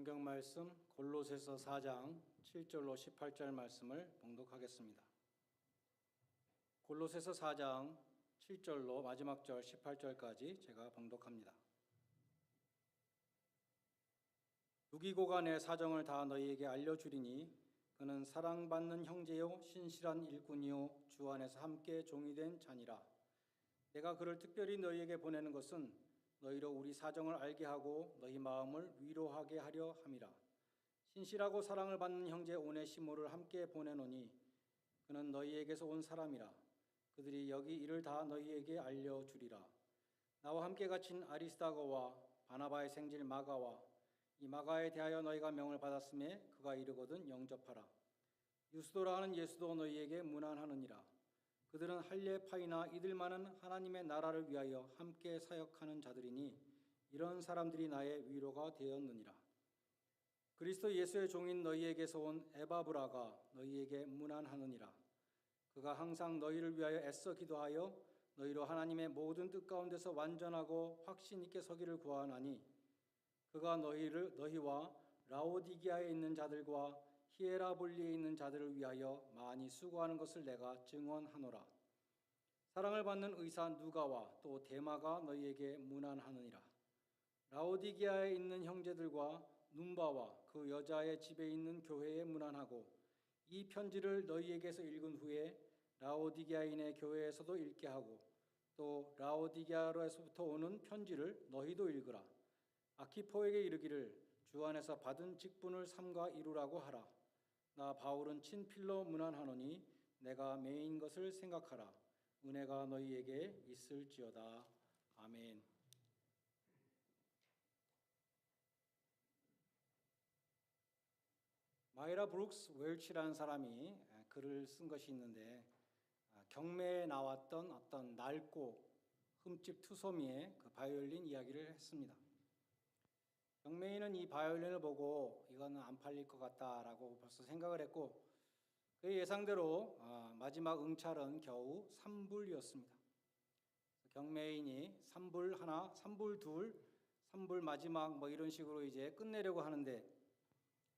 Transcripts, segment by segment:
성경 말씀 골로새서 4장 7절로 18절 말씀을 봉독하겠습니다. 골로새서 4장 7절로 마지막 절 18절까지 제가 봉독합니다. 두기고가 내 사정을 다 너희에게 알려주리니 그는 사랑받는 형제요 신실한 일꾼이요 주 안에서 함께 종이 된 자니라. 내가 그를 특별히 너희에게 보내는 것은 너희로 우리 사정을 알게 하고 너희 마음을 위로하게 하려 함이라. 신실하고 사랑을 받는 형제 오네시모를 함께 보내노니 그는 너희에게서 온 사람이라. 그들이 여기 일을 다 너희에게 알려주리라. 나와 함께 갇힌 아리스다고와 바나바의 생질 마가와 이 마가에 대하여 너희가 명을 받았음에 그가 이르거든 영접하라. 유스도라 하는 예수도 너희에게 문안하느니라. 그들은 할례파이나 이들만은 하나님의 나라를 위하여 함께 사역하는 자들이니 이런 사람들이 나의 위로가 되었느니라. 그리스도 예수의 종인 너희에게서 온 에바브라가 너희에게 문안하느니라. 그가 항상 너희를 위하여 애써 기도하여 너희로 하나님의 모든 뜻 가운데서 완전하고 확신 있게 서기를 구하나니 그가 너희와 라오디게아에 있는 자들과 히에라볼리에 있는 자들을 위하여 많이 수고하는 것을 내가 증언하노라. 사랑을 받는 의사 누가와 또 데마가 너희에게 문안하느니라. 라오디게아에 있는 형제들과 num바와 그 여자의 집에 있는 교회에 문안하고 이 편지를 너희에게서 읽은 후에 라오디게아인의 교회에서도 읽게 하고 또 라오디게아로에서부터 오는 편지를 너희도 읽으라. 아키포에게 이르기를 주 안에서 받은 직분을 삼가 이루라고 하라. 나 바울은 친필로 문안하노니 내가 매인 것을 생각하라. 은혜가 너희에게 있을지어다. 아멘. 마이라 브룩스 웰치라는 사람이 글을 쓴 것이 있는데 경매에 나왔던 어떤 낡고 흠집 투소미의 그 바이올린 이야기를 했습니다. 경매인은 이 바이올린을 보고 이거는 안 팔릴 것 같다라고 벌써 생각을 했고 그의 예상대로 마지막 응찰은 겨우 3불이었습니다. 경매인이 3불 하나, 3불 둘, 3불 마지막 뭐 이런 식으로 이제 끝내려고 하는데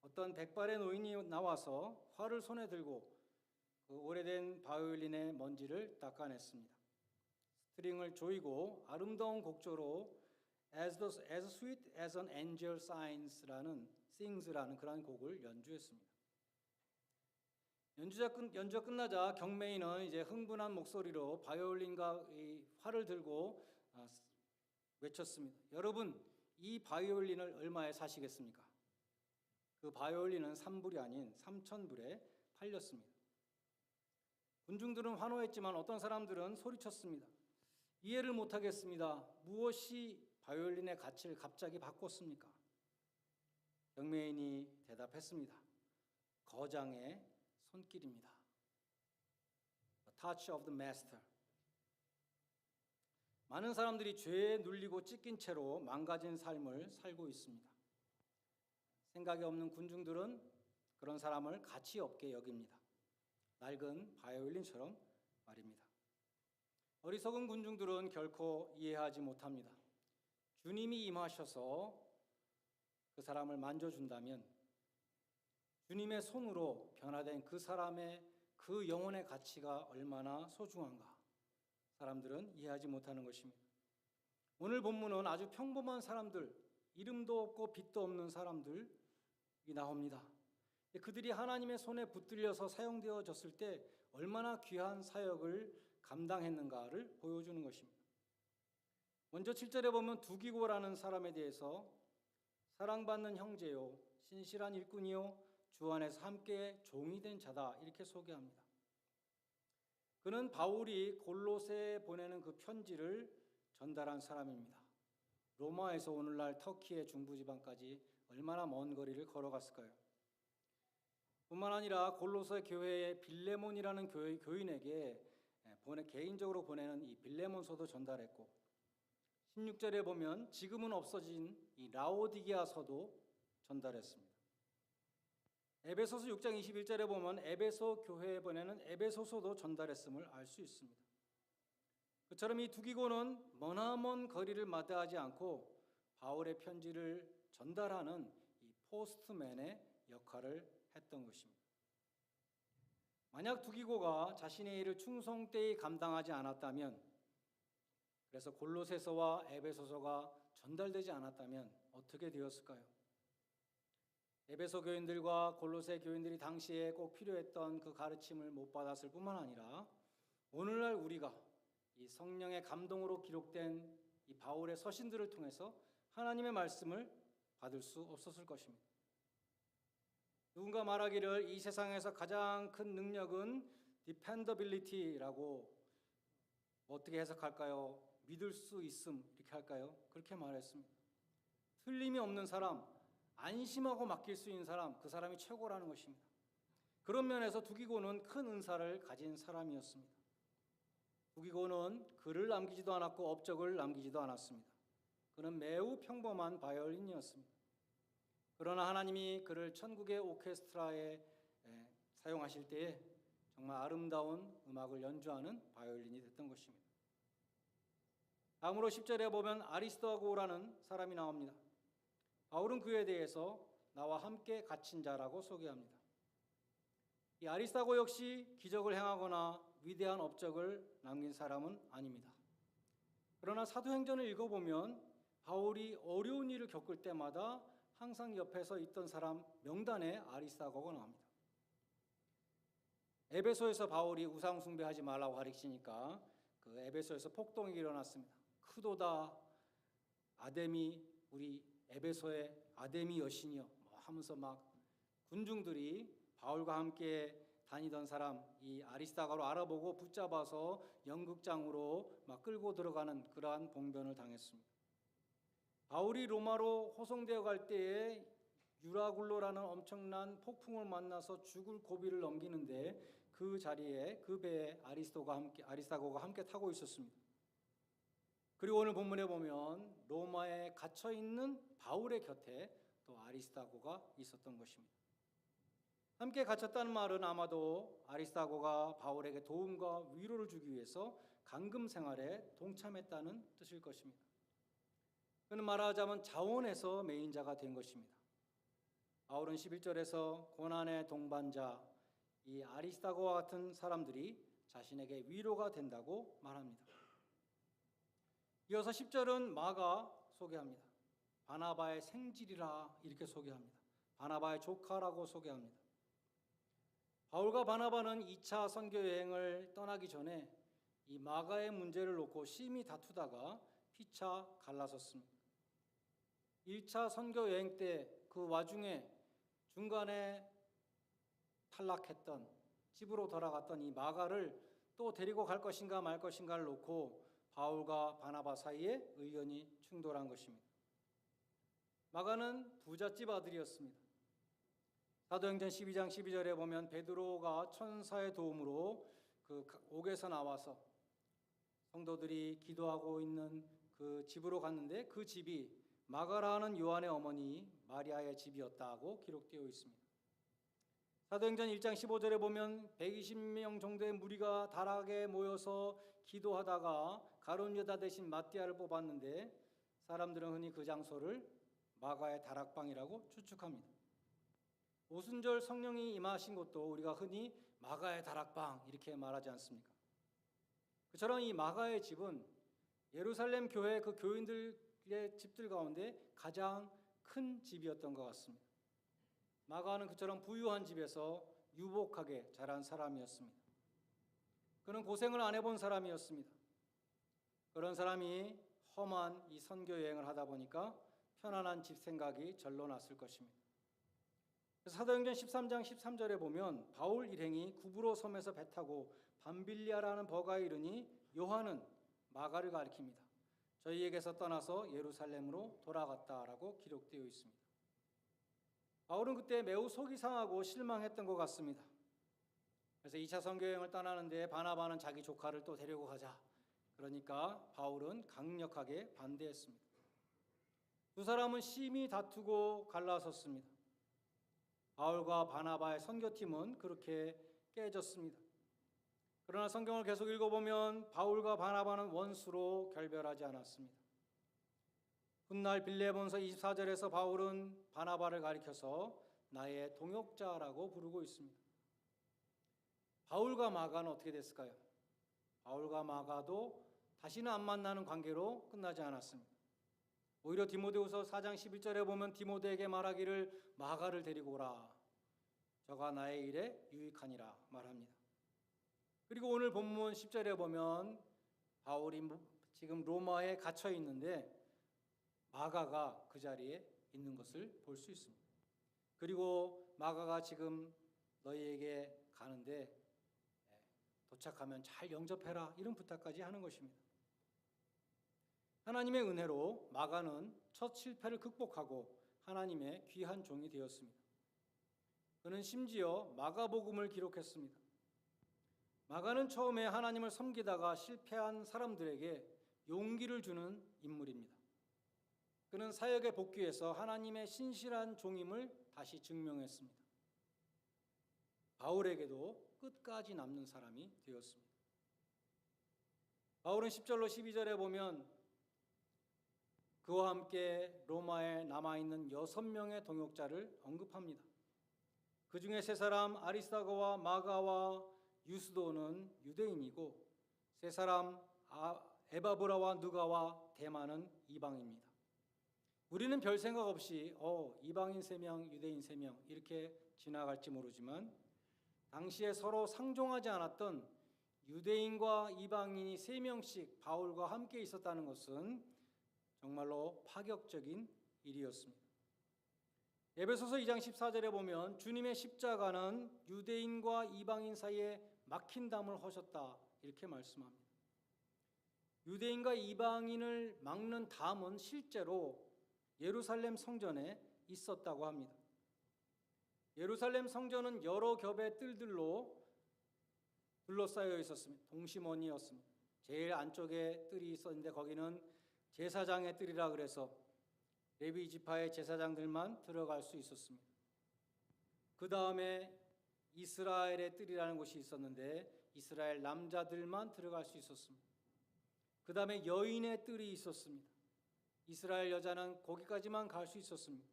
어떤 백발의 노인이 나와서 활을 손에 들고 그 오래된 바이올린의 먼지를 닦아냈습니다. 스트링을 조이고 아름다운 곡조로 As Sweet as an Angel Sings라는 그런 곡을 연주했습니다. 연주가 끝나자 경매인은 이제 흥분한 목소리로 바이올린과 이 활을 들고 외쳤습니다. 여러분, 이 바이올린을 얼마에 사시겠습니까? 그 바이올린은 3불이 아닌 3,000불에 팔렸습니다. 군중들은 환호했지만 어떤 사람들은 소리쳤습니다. 이해를 못하겠습니다. 무엇이 바이올린의 가치를 갑자기 바꿨습니까? 경매인이 대답했습니다. 거장의 손길입니다. The touch of the master. 많은 사람들이 죄에 눌리고 찢긴 채로 망가진 삶을 살고 있습니다. 생각이 없는 군중들은 그런 사람을 가치 없게 여깁니다. 낡은 바이올린처럼 말입니다. 어리석은 군중들은 결코 이해하지 못합니다. 주님이 임하셔서 그 사람을 만져준다면 주님의 손으로 변화된 그 사람의 그 영혼의 가치가 얼마나 소중한가 사람들은 이해하지 못하는 것입니다. 오늘 본문은 아주 평범한 사람들, 이름도 없고 빛도 없는 사람들이 나옵니다. 그들이 하나님의 손에 붙들려서 사용되어졌을 때 얼마나 귀한 사역을 감당했는가를 보여주는 것입니다. 먼저 7절에 보면 두기고라는 사람에 대해서 사랑받는 형제요 신실한 일꾼이요 주 안에서 함께 종이 된 자다 이렇게 소개합니다. 그는 바울이 골로새에 보내는 그 편지를 전달한 사람입니다. 로마에서 오늘날 터키의 중부지방까지 얼마나 먼 거리를 걸어갔을까요? 뿐만 아니라 골로새 교회의 빌레몬이라는 교인에게 개인적으로 보내는 이 빌레몬서도 전달했고 16절에 보면 지금은 없어진 이 라오디게아서도 전달했습니다. 에베소서 6장 21절에 보면 에베소 교회에 보내는 에베소서도 전달했음을 알 수 있습니다. 그처럼 이 두기고는 머나먼 거리를 마다하지 않고 바울의 편지를 전달하는 이 포스트맨의 역할을 했던 것입니다. 만약 두기고가 자신의 일을 충성되이 감당하지 않았다면, 그래서 골로새서와 에베소서가 전달되지 않았다면 어떻게 되었을까요? 에베소 교인들과 골로새 교인들이 당시에 꼭 필요했던 그 가르침을 못 받았을 뿐만 아니라 오늘날 우리가 이 성령의 감동으로 기록된 이 바울의 서신들을 통해서 하나님의 말씀을 받을 수 없었을 것입니다. 누군가 말하기를 이 세상에서 가장 큰 능력은 dependability라고 어떻게 해석할까요? 믿을 수 있음 이렇게 할까요? 그렇게 말했습니다. 틀림이 없는 사람, 안심하고 맡길 수 있는 사람, 그 사람이 최고라는 것입니다. 그런 면에서 두기고는 큰 은사를 가진 사람이었습니다. 두기고는 글을 남기지도 않았고 업적을 남기지도 않았습니다. 그는 매우 평범한 바이올린이었습니다. 그러나 하나님이 그를 천국의 오케스트라에 사용하실 때에 정말 아름다운 음악을 연주하는 바이올린이 됐던 것입니다. 다음으로 10절에 보면 아리스도고라는 사람이 나옵니다. 바울은 그에 대해서 나와 함께 갇힌 자라고 소개합니다. 이 아리스도고 역시 기적을 행하거나 위대한 업적을 남긴 사람은 아닙니다. 그러나 사도행전을 읽어보면 바울이 어려운 일을 겪을 때마다 항상 옆에서 있던 사람 명단에 아리스도고가 나옵니다. 에베소에서 바울이 우상 숭배하지 말라고 가르치니까 그 에베소에서 폭동이 일어났습니다. 크도다 아데미, 우리 에베소의 아데미 여신이여 하면서 막 군중들이 바울과 함께 다니던 사람 이 아리스도고를 알아보고 붙잡아서 연극장으로 막 끌고 들어가는 그러한 봉변을 당했습니다. 바울이 로마로 호송되어 갈 때에 유라굴로라는 엄청난 폭풍을 만나서 죽을 고비를 넘기는데 그 자리에 그 배에 아리스도고가 함께 타고 있었습니다. 그리고 오늘 본문에 보면 로마에 갇혀 있는 바울의 곁에 또 아리스도고가 있었던 것입니다. 함께 갇혔다는 말은 아마도 아리스도고가 바울에게 도움과 위로를 주기 위해서 감금 생활에 동참했다는 뜻일 것입니다. 그는 말하자면 자원에서 메인자가 된 것입니다. 바울은 11절에서 고난의 동반자 이 아리스도고와 같은 사람들이 자신에게 위로가 된다고 말합니다. 이어서 10절은 마가 소개합니다. 바나바의 생질이라 이렇게 소개합니다. 바나바의 조카라고 소개합니다. 바울과 바나바는 2차 선교 여행을 떠나기 전에 이 마가의 문제를 놓고 심히 다투다가 피차 갈라섰습니다. 1차 선교 여행 때 그 와중에 중간에 탈락했던 집으로 돌아갔던 이 마가를 또 데리고 갈 것인가 말 것인가를 놓고 바울과 바나바 사이에 의견이 충돌한 것입니다. 마가는 부잣집 아들이었습니다. 사도행전 12장 12절에 보면 베드로가 천사의 도움으로 그 옥에서 나와서 성도들이 기도하고 있는 그 집으로 갔는데 그 집이 마가라는 요한의 어머니 마리아의 집이었다고 기록되어 있습니다. 사도행전 1장 15절에 보면 120명 정도의 무리가 다락에 모여서 기도하다가 가룟 유다 대신 마띠아를 뽑았는데 사람들은 흔히 그 장소를 마가의 다락방이라고 추측합니다. 오순절 성령이 임하신 곳도 우리가 흔히 마가의 다락방 이렇게 말하지 않습니까? 그처럼 이 마가의 집은 예루살렘 교회 그 교인들의 집들 가운데 가장 큰 집이었던 것 같습니다. 마가는 그처럼 부유한 집에서 유복하게 자란 사람이었습니다. 그는 고생을 안 해본 사람이었습니다. 그런 사람이 험한 이 선교 여행을 하다 보니까 편안한 집 생각이 절로 났을 것입니다. 사도행전 13장 13절에 보면 바울 일행이 구브로 섬에서 배 타고 밤빌리아라는 버가에 이르니 요한은 마가를 가리킵니다. 저희에게서 떠나서 예루살렘으로 돌아갔다라고 기록되어 있습니다. 바울은 그때 매우 속이 상하고 실망했던 것 같습니다. 그래서 2차 선교여행을 떠나는데 바나바는 자기 조카를 또 데리고 가자. 그러니까 바울은 강력하게 반대했습니다. 두 사람은 심히 다투고 갈라섰습니다. 바울과 바나바의 선교팀은 그렇게 깨졌습니다. 그러나 성경을 계속 읽어보면 바울과 바나바는 원수로 결별하지 않았습니다. 훗날 빌레몬서 24절에서 바울은 바나바를 가리켜서 나의 동역자라고 부르고 있습니다. 바울과 마가는 어떻게 됐을까요? 바울과 마가도 다시는 안 만나는 관계로 끝나지 않았습니다. 오히려 디모데후서 4장 11절에 보면 디모데에게 말하기를 마가를 데리고 오라. 저가 나의 일에 유익하니라 말합니다. 그리고 오늘 본문 10절에 보면 바울이 지금 로마에 갇혀 있는데 마가가 그 자리에 있는 것을 볼 수 있습니다. 그리고 마가가 지금 너희에게 가는데 도착하면 잘 영접해라 이런 부탁까지 하는 것입니다. 하나님의 은혜로 마가는 첫 실패를 극복하고 하나님의 귀한 종이 되었습니다. 그는 심지어 마가복음을 기록했습니다. 마가는 처음에 하나님을 섬기다가 실패한 사람들에게 용기를 주는 인물입니다. 그는 사역에 복귀해서 하나님의 신실한 종임을 다시 증명했습니다. 바울에게도 끝까지 남는 사람이 되었습니다. 바울은 10절로 12절에 보면 그와 함께 로마에 남아있는 6명의 동역자를 언급합니다. 그 중에 3사람 아리스다고와 마가와 유스도는 유대인이고 3사람 에바브라와 누가와 데마는 이방입니다. 우리는 별 생각 없이 이방인 3명, 유대인 3명 이렇게 지나갈지 모르지만 당시에 서로 상종하지 않았던 유대인과 이방인이 3명씩 바울과 함께 있었다는 것은 정말로 파격적인 일이었습니다. 에베소서 2장 14절에 보면 주님의 십자가는 유대인과 이방인 사이에 막힌 담을 허셨다 이렇게 말씀합니다. 유대인과 이방인을 막는 담은 실제로 예루살렘 성전에 있었다고 합니다. 예루살렘 성전은 여러 겹의 뜰들로 둘러싸여 있었습니다. 동심원이었습니다. 제일 안쪽에 뜰이 있었는데 거기는 제사장의 뜰이라 그래서 레위 지파의 제사장들만 들어갈 수 있었습니다. 그 다음에 이스라엘의 뜰이라는 곳이 있었는데 이스라엘 남자들만 들어갈 수 있었습니다. 그 다음에 여인의 뜰이 있었습니다. 이스라엘 여자는 거기까지만 갈 수 있었습니다.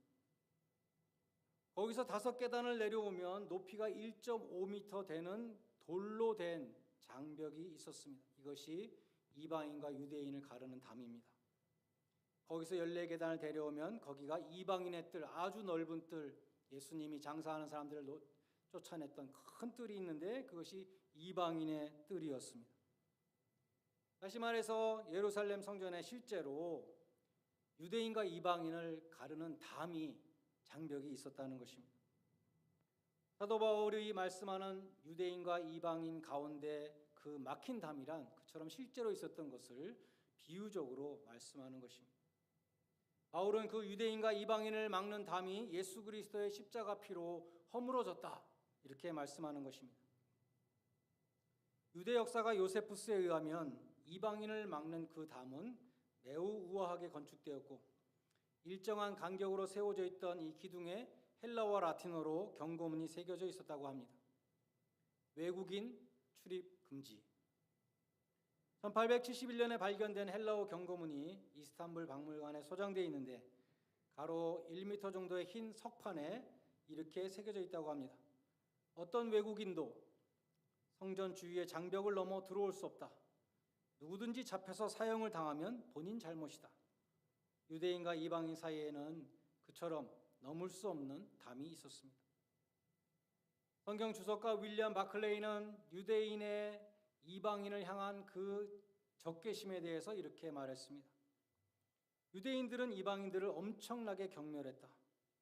거기서 5계단을 내려오면 높이가 1.5m 되는 돌로 된 장벽이 있었습니다. 이것이 이방인과 유대인을 가르는 담입니다. 거기서 14계단을 내려오면 거기가 이방인의 뜰, 아주 넓은 뜰, 예수님이 장사하는 사람들을 쫓아냈던 큰 뜰이 있는데 그것이 이방인의 뜰이었습니다. 다시 말해서 예루살렘 성전에 실제로 유대인과 이방인을 가르는 담이 장벽이 있었다는 것입니다. 사도 바울이 말씀하는 유대인과 이방인 가운데 그 막힌 담이란 그처럼 실제로 있었던 것을 비유적으로 말씀하는 것입니다. 바울은 그 유대인과 이방인을 막는 담이 예수 그리스도의 십자가 피로 허물어졌다 이렇게 말씀하는 것입니다. 유대 역사가 요세푸스에 의하면 이방인을 막는 그 담은 매우 우아하게 건축되었고 일정한 간격으로 세워져 있던 이 기둥에 헬라어 라틴어로 경고문이 새겨져 있었다고 합니다. 외국인 출입 금지. 1871년에 발견된 헬라어 경고문이 이스탄불 박물관에 소장되어 있는데 가로 1m 정도의 흰 석판에 이렇게 새겨져 있다고 합니다. 어떤 외국인도 성전 주위의 장벽을 넘어 들어올 수 없다. 누구든지 잡혀서 사형을 당하면 본인 잘못이다. 유대인과 이방인 사이에는 그처럼 넘을 수 없는 담이 있었습니다. 성경 주석가 윌리엄 바클레이는 유대인의 이방인을 향한 그 적개심에 대해서 이렇게 말했습니다. 유대인들은 이방인들을 엄청나게 경멸했다.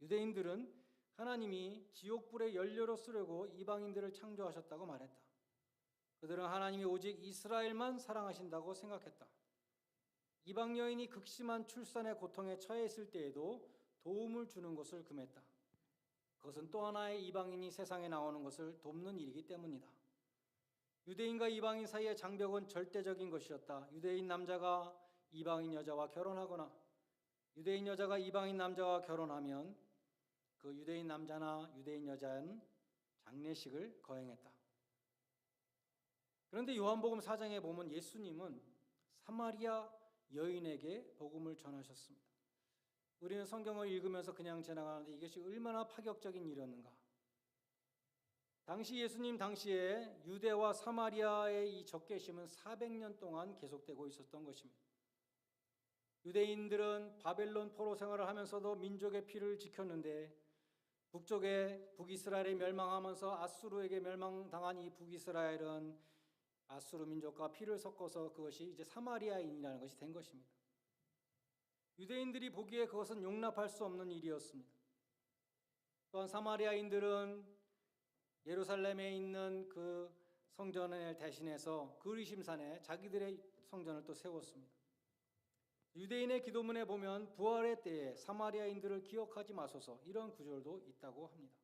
유대인들은 하나님이 지옥불의 연료로 쓰려고 이방인들을 창조하셨다고 말했다. 그들은 하나님이 오직 이스라엘만 사랑하신다고 생각했다. 이방 여인이 극심한 출산의 고통에 처해 있을 때에도 도움을 주는 것을 금했다. 그것은 또 하나의 이방인이 세상에 나오는 것을 돕는 일이기 때문이다. 유대인과 이방인 사이의 장벽은 절대적인 것이었다. 유대인 남자가 이방인 여자와 결혼하거나 유대인 여자가 이방인 남자와 결혼하면 그 유대인 남자나 유대인 여자는 장례식을 거행했다. 그런데 요한복음 4장에 보면 예수님은 사마리아 여인에게 복음을 전하셨습니다. 우리는 성경을 읽으면서 그냥 지나가는데 이것이 얼마나 파격적인 일이었는가. 당시 예수님 당시에 유대와 사마리아의 이 적개심은 400년 동안 계속되고 있었던 것입니다. 유대인들은 바벨론 포로 생활을 하면서도 민족의 피를 지켰는데 북이스라엘이 멸망하면서 아수르에게 멸망당한 이 북이스라엘은 아수르 민족과 피를 섞어서 그것이 이제 사마리아인이라는 것이 된 것입니다. 유대인들이 보기에 그것은 용납할 수 없는 일이었습니다. 또한 사마리아인들은 예루살렘에 있는 그 성전을 대신해서 그리심산에 자기들의 성전을 또 세웠습니다. 유대인의 기도문에 보면 부활의 때에 사마리아인들을 기억하지 마소서 이런 구절도 있다고 합니다.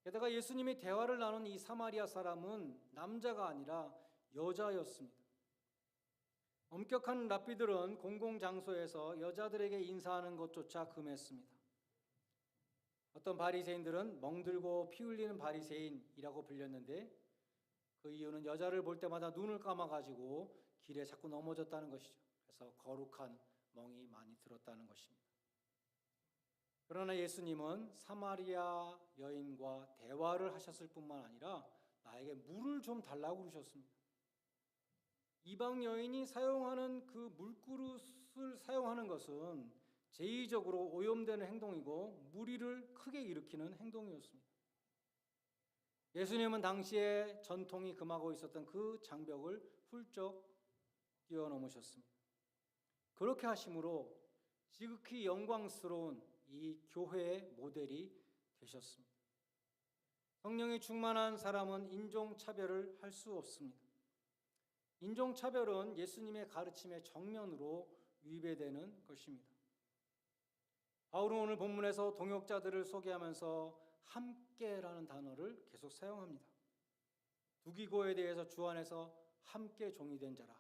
게다가 예수님이 대화를 나눈 이 사마리아 사람은 남자가 아니라 여자였습니다. 엄격한 랍비들은 공공장소에서 여자들에게 인사하는 것조차 금했습니다. 어떤 바리새인들은 멍들고 피 흘리는 바리새인이라고 불렸는데 그 이유는 여자를 볼 때마다 눈을 감아가지고 길에 자꾸 넘어졌다는 것이죠. 그래서 거룩한 멍이 많이 들었다는 것입니다. 그러나 예수님은 사마리아 여인과 대화를 하셨을 뿐만 아니라 나에게 물을 좀 달라고 그러셨습니다. 이방 여인이 사용하는 그 물그릇을 사용하는 것은 제의적으로 오염되는 행동이고 무리를 크게 일으키는 행동이었습니다. 예수님은 당시에 전통이 금하고 있었던 그 장벽을 훌쩍 뛰어넘으셨습니다. 그렇게 하심으로 지극히 영광스러운 이 교회의 모델이 되셨습니다. 성령이 충만한 사람은 인종차별을 할 수 없습니다. 인종차별은 예수님의 가르침의 정면으로 위배되는 것입니다. 바울은 오늘 본문에서 동역자들을 소개하면서 함께라는 단어를 계속 사용합니다. 두기고에 대해서 주 안에서 함께 종이 된 자라.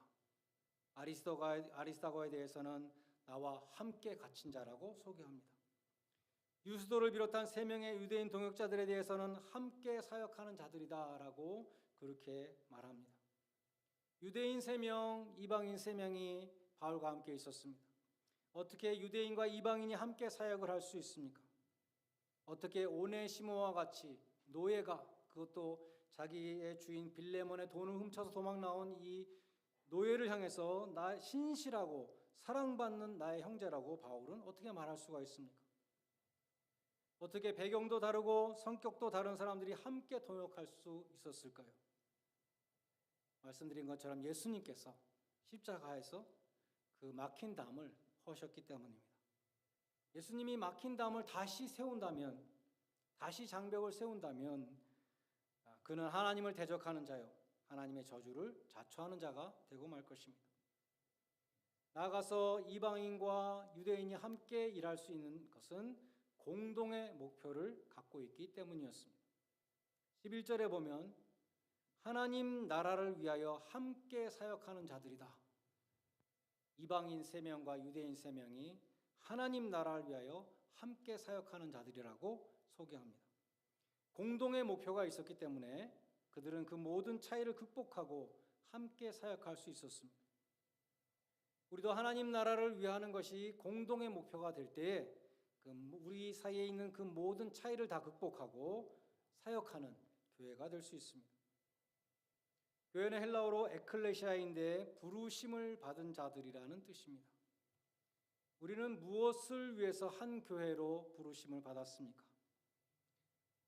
아리스다고에 대해서는 나와 함께 갇힌 자라고 소개합니다. 유스도를 비롯한 3명의 유대인 동역자들에 대해서는 함께 사역하는 자들이다라고 그렇게 말합니다. 유대인 3명, 이방인 3명이 바울과 함께 있었습니다. 어떻게 유대인과 이방인이 함께 사역을 할 수 있습니까? 어떻게 오네시모와 같이 노예가 그것도 자기의 주인 빌레몬의 돈을 훔쳐서 도망 나온 이 노예를 향해서 나 신실하고 사랑받는 나의 형제라고 바울은 어떻게 말할 수가 있습니까? 어떻게 배경도 다르고 성격도 다른 사람들이 함께 동역할 수 있었을까요? 말씀드린 것처럼 예수님께서 십자가에서 그 막힌 담을 허셨기 때문입니다. 예수님이 막힌 담을 다시 세운다면, 다시 장벽을 세운다면 그는 하나님을 대적하는 자요, 하나님의 저주를 자초하는 자가 되고 말 것입니다. 나아가서 이방인과 유대인이 함께 일할 수 있는 것은 공동의 목표를 갖고 있기 때문이었습니다. 11절에 보면 하나님 나라를 위하여 함께 사역하는 자들이다. 이방인 3명과 유대인 3명이 하나님 나라를 위하여 함께 사역하는 자들이라고 소개합니다. 공동의 목표가 있었기 때문에 그들은 그 모든 차이를 극복하고 함께 사역할 수 있었습니다. 우리도 하나님 나라를 위하는 것이 공동의 목표가 될 때에 우리 사이에 있는 그 모든 차이를 다 극복하고 사역하는 교회가 될 수 있습니다. 교회는 헬라어로 에클레시아인데 부르심을 받은 자들이라는 뜻입니다. 우리는 무엇을 위해서 한 교회로 부르심을 받았습니까?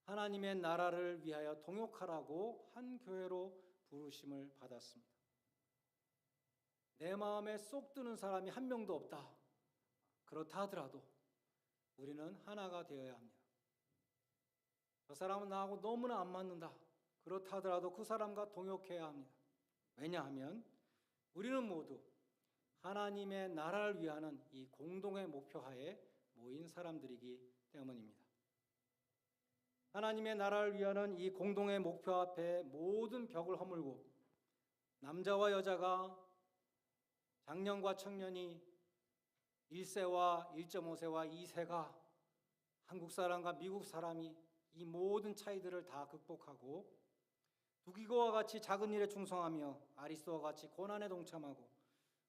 하나님의 나라를 위하여 동역하라고 한 교회로 부르심을 받았습니다. 내 마음에 쏙 드는 사람이 한 명도 없다. 그렇다 하더라도 우리는 하나가 되어야 합니다. 저 사람은 나하고 너무나 안 맞는다. 그렇다 하더라도 그 사람과 동역해야 합니다. 왜냐하면 우리는 모두 하나님의 나라를 위하는 이 공동의 목표하에 모인 사람들이기 때문입니다. 하나님의 나라를 위하는 이 공동의 목표 앞에 모든 벽을 허물고 남자와 여자가, 장년과 청년이, 1세와 1.5세와 2세가, 한국 사람과 미국 사람이 이 모든 차이들을 다 극복하고 두기고와 같이 작은 일에 충성하며 아리스도와 같이 고난에 동참하고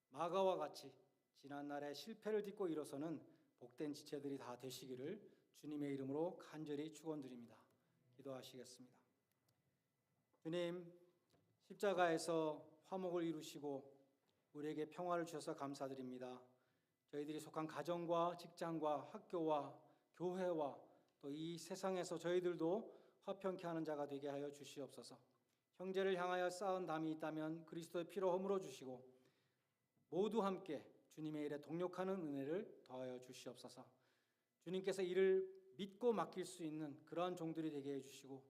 마가와 같이 지난날의 실패를 딛고 일어서는 복된 지체들이 다 되시기를 주님의 이름으로 간절히 축원드립니다. 기도하시겠습니다. 주님, 십자가에서 화목을 이루시고 우리에게 평화를 주셔서 감사드립니다. 저희들이 속한 가정과 직장과 학교와 교회와 또 이 세상에서 저희들도 화평케 하는 자가 되게 하여 주시옵소서. 형제를 향하여 쌓은 담이 있다면 그리스도의 피로 허물어 주시고 모두 함께 주님의 일에 동력하는 은혜를 더하여 주시옵소서. 주님께서 이를 믿고 맡길 수 있는 그러한 종들이 되게 해주시고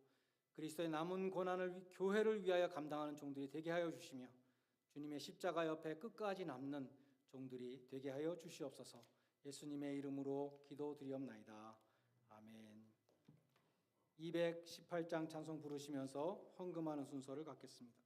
그리스도의 남은 고난을 교회를 위하여 감당하는 종들이 되게 하여 주시며 주님의 십자가 옆에 끝까지 남는 종들이 되게 하여 주시옵소서. 예수님의 이름으로 기도드리옵나이다. 아멘. 218장 찬송 부르시면서 헌금하는 순서를 갖겠습니다.